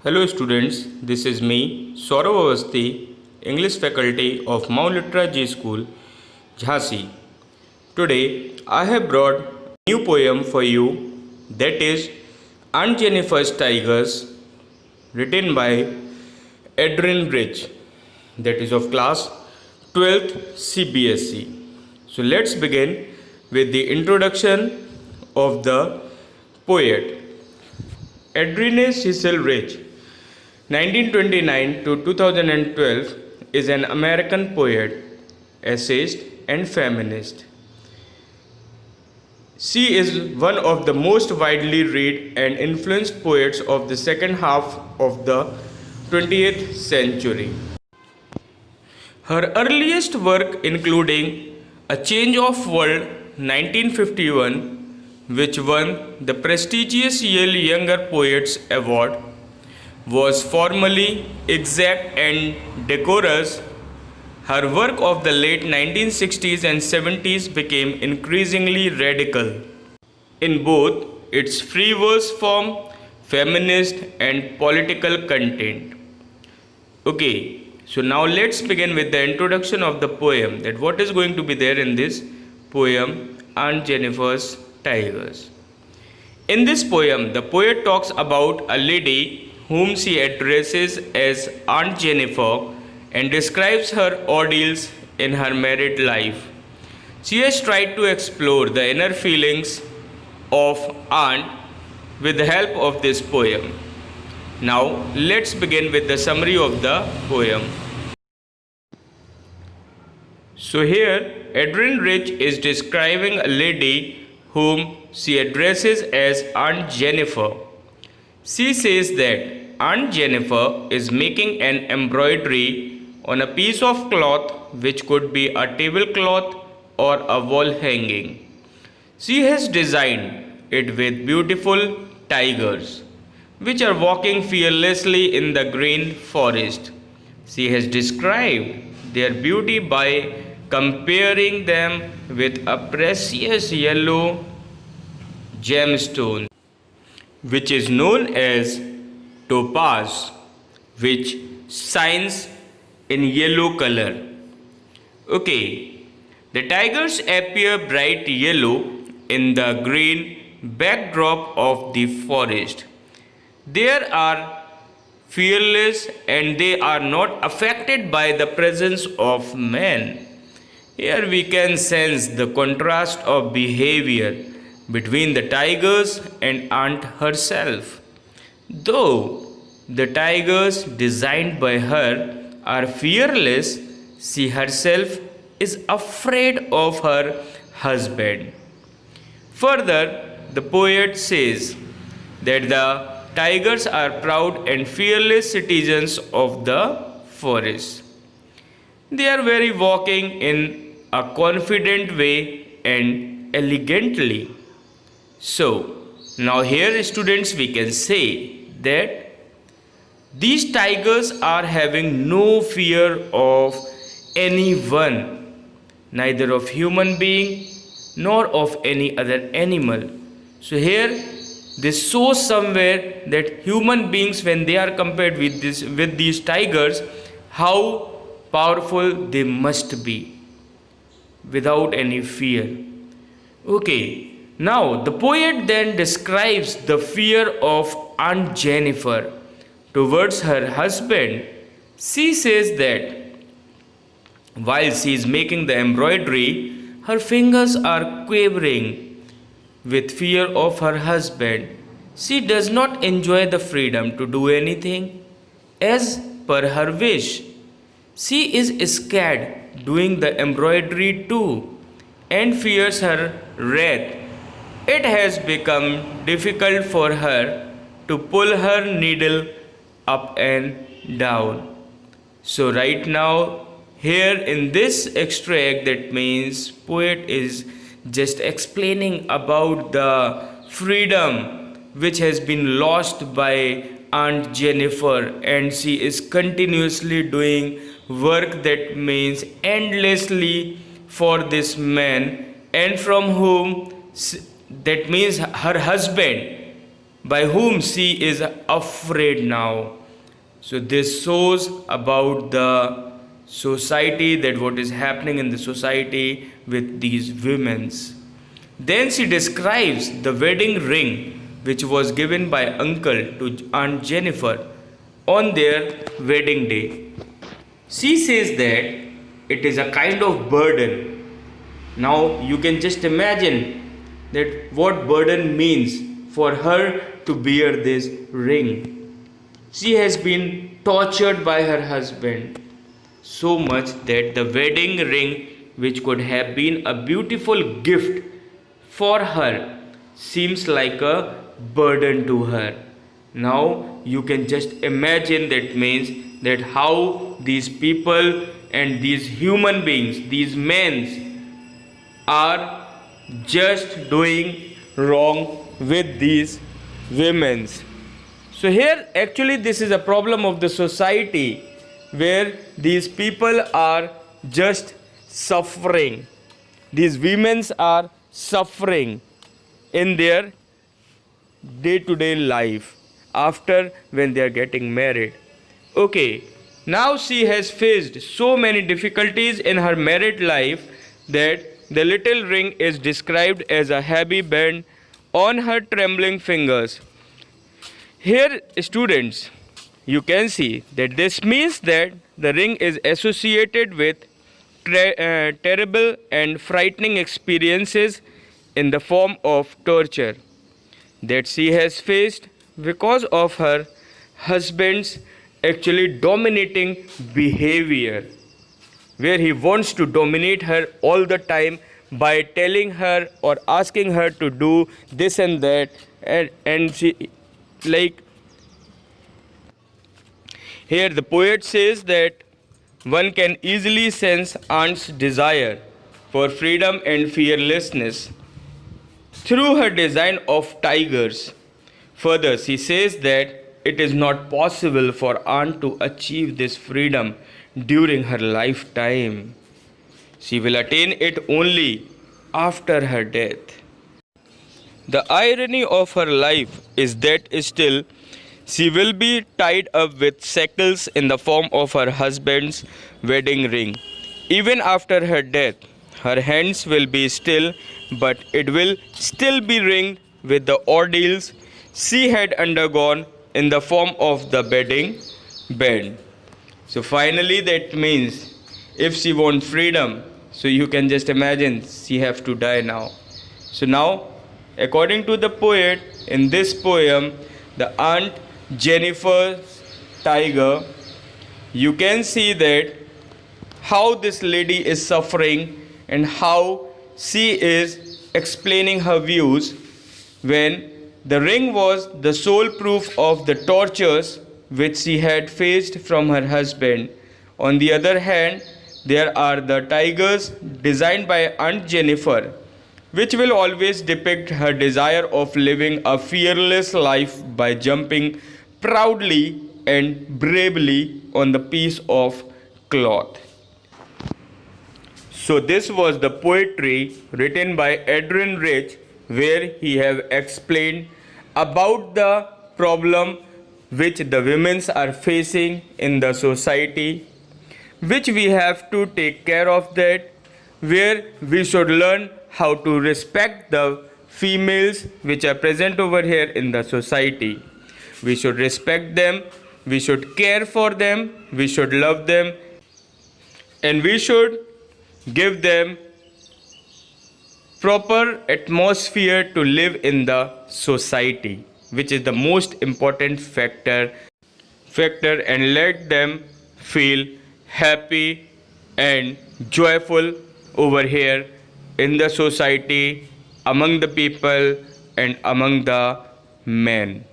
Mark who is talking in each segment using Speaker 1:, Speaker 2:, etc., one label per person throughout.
Speaker 1: Hello students, this is me, Saurav Avasthi, English faculty of Mount Litra G School, Jhansi. Today I have brought a new poem for you, that is Aunt Jennifer's Tigers, written by Adrian Rich, that is of class 12th CBSE. So let's begin with the introduction of the poet. Adrian Cecil Rich, 1929 to 2012, is an American poet, essayist, and feminist. She is one of the most widely read and influenced poets of the second half of the 20th century. Her earliest work, including A Change of World 1951, which won the prestigious Yale Younger Poets Award, was formally exact and decorous. Her work of the late 1960s and 70s became increasingly radical in both its free verse form, feminist, and political content. Okay, so now let's begin with the introduction of the poem, that what is going to be there in this poem, Aunt Jennifer's Tigers. In this poem, the poet talks about a lady whom she addresses as Aunt Jennifer and describes her ordeals in her married life. She has tried to explore the inner feelings of Aunt with the help of this poem. Now, let's begin with the summary of the poem. So here, Adrian Rich is describing a lady whom she addresses as Aunt Jennifer. She says that Aunt Jennifer is making an embroidery on a piece of cloth which could be a tablecloth or a wall hanging. She has designed it with beautiful tigers which are walking fearlessly in the green forest. She has described their beauty by comparing them with a precious yellow gemstone which is known as topaz, which shines in yellow color. Okay, the tigers appear bright yellow in the green backdrop of the forest. They are fearless and they are not affected by the presence of man. Here we can sense the contrast of behavior between the tigers and Aunt herself. Though the tigers designed by her are fearless, she herself is afraid of her husband. Further, the poet says that the tigers are proud and fearless citizens of the forest. They are very walking in a confident way and elegantly. So, now here students we can say that these tigers are having no fear of anyone, neither of human being nor of any other animal. So here this shows somewhere that human beings, when they are compared with these tigers, how powerful they must be without any fear. Okay, now the poet then describes the fear of Aunt Jennifer towards her husband. She says that while she is making the embroidery, her fingers are quivering with fear of her husband. She does not enjoy the freedom to do anything as per her wish. She is scared doing the embroidery too and fears her wrath. It has become difficult for her to pull her needle up and down. So right now, here in this extract, that means poet is just explaining about the freedom which has been lost by Aunt Jennifer, and she is continuously doing work that means endlessly for this man, and from whom that means her husband by whom she is afraid now. So this shows about the society, that what is happening in the society with these women's. Then she describes the wedding ring which was given by uncle to Aunt Jennifer on their wedding day. She says that it is a kind of burden. Now you can just imagine that what burden means for her to bear this ring. She has been tortured by her husband so much that the wedding ring, which could have been a beautiful gift for her, seems like a burden to her. Now you can just imagine, that means that how these people and these human beings, these men, are just doing wrong with these women's. So here actually this is a problem of the society, where these people are just suffering. These women are suffering in their day-to-day life after when they are getting married. Okay, now she has faced so many difficulties in her married life that the little ring is described as a heavy band on her trembling fingers. Here, students, you can see that this means that the ring is associated with terrible and frightening experiences in the form of torture that she has faced because of her husband's actually dominating behavior, where he wants to dominate her all the time by telling her or asking her to do this and that, and she, like, here the poet says that one can easily sense Aunt's desire for freedom and fearlessness through her design of tigers. Further, she says that it is not possible for Aunt to achieve this freedom during her lifetime. She will attain it only after her death. The irony of her life is that still she will be tied up with shackles in the form of her husband's wedding ring. Even after her death, her hands will be still, but it will still be ringed with the ordeals she had undergone in the form of the wedding band. So finally that means if she wants freedom, so you can just imagine she have to die now. So now, according to the poet, in this poem, the Aunt Jennifer's tiger, you can see that how this lady is suffering and how she is explaining her views when the ring was the sole proof of the tortures which she had faced from her husband. On the other hand, there are the tigers designed by Aunt Jennifer, which will always depict her desire of living a fearless life by jumping proudly and bravely on the piece of cloth. So this was the poetry written by Adrian Rich, where he have explained about the problem which the women are facing in the society, which we have to take care of that, where we should learn how to respect the females which are present over here in the society. We should respect them, we should care for them, we should love them, and we should give them proper atmosphere to live in the society, which is the most important factor, and let them feel happy and joyful over here in the society, among the people and among the men.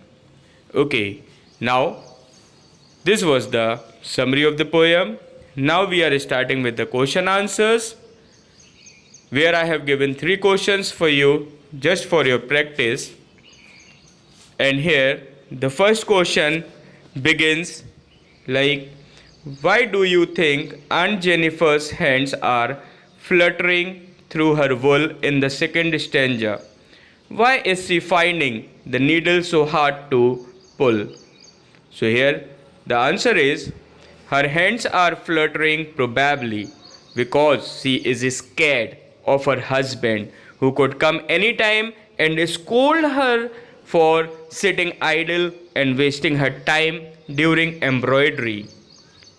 Speaker 1: Okay, now this was the summary of the poem. Now we are starting with the question answers, where I have given 3 questions for you just for your practice. And here the first question begins like, why do you think Aunt Jennifer's hands are fluttering through her wool in the second stanza? Why is she finding the needle so hard to pull? So here the answer is her hands are fluttering probably because she is scared of her husband who could come anytime and scold her for sitting idle and wasting her time during embroidery.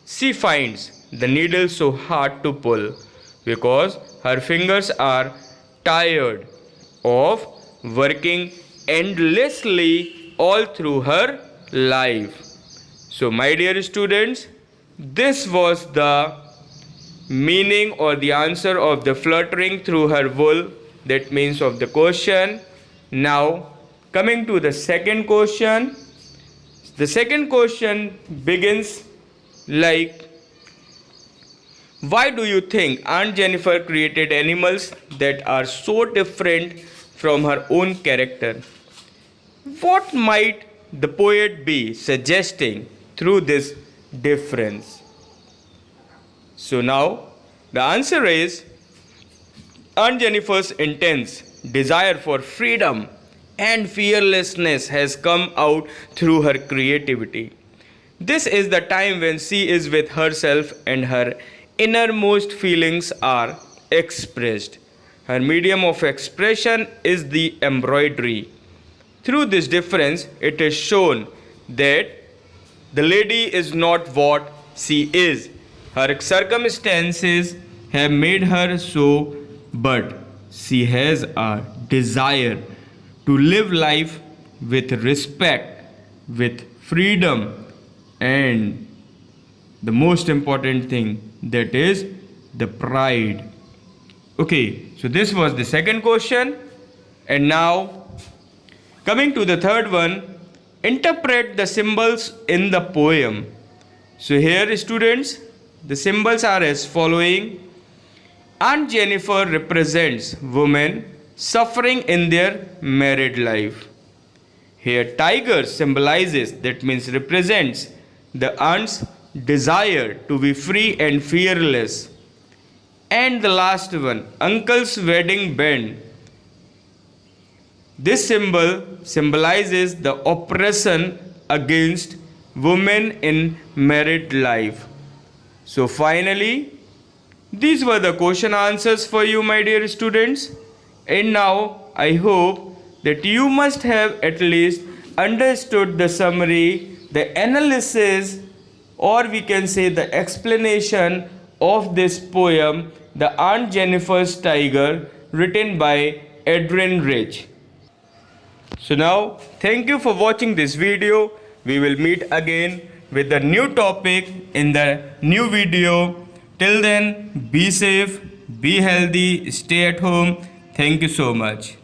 Speaker 1: She finds the needle so hard to pull because her fingers are tired of working endlessly all through her life. So, my dear students, this was the meaning or the answer of the fluttering through her wool, that means of the question. Now, coming to the second question. The second question begins like, why do you think Aunt Jennifer created animals that are so different from her own character? What might the poet be suggesting through this difference? So now the answer is Aunt Jennifer's intense desire for freedom and fearlessness has come out through her creativity. This is the time when she is with herself and her innermost feelings are expressed. Her medium of expression is the embroidery. Through this difference, it is shown that the lady is not what she is. Her circumstances have made her so, but she has a desire to live life with respect, with freedom, and the most important thing, that is the pride. Okay, so this was the second question, and now coming to the third one, interpret the symbols in the poem. So here students, the symbols are as following. Aunt Jennifer represents women suffering in their married life. Here tiger symbolizes, that means represents, the aunt's desire to be free and fearless. And the last one, uncle's wedding band. This symbol symbolizes the oppression against women in married life. So finally, these were the question answers for you, my dear students. And now I hope that you must have at least understood the summary, the analysis, or we can say the explanation of this poem, The Aunt Jennifer's Tiger, written by Adrienne Rich. So now, thank you for watching this video. We will meet again with a new topic in the new video. Till then, be safe, be healthy, stay at home. Thank you so much.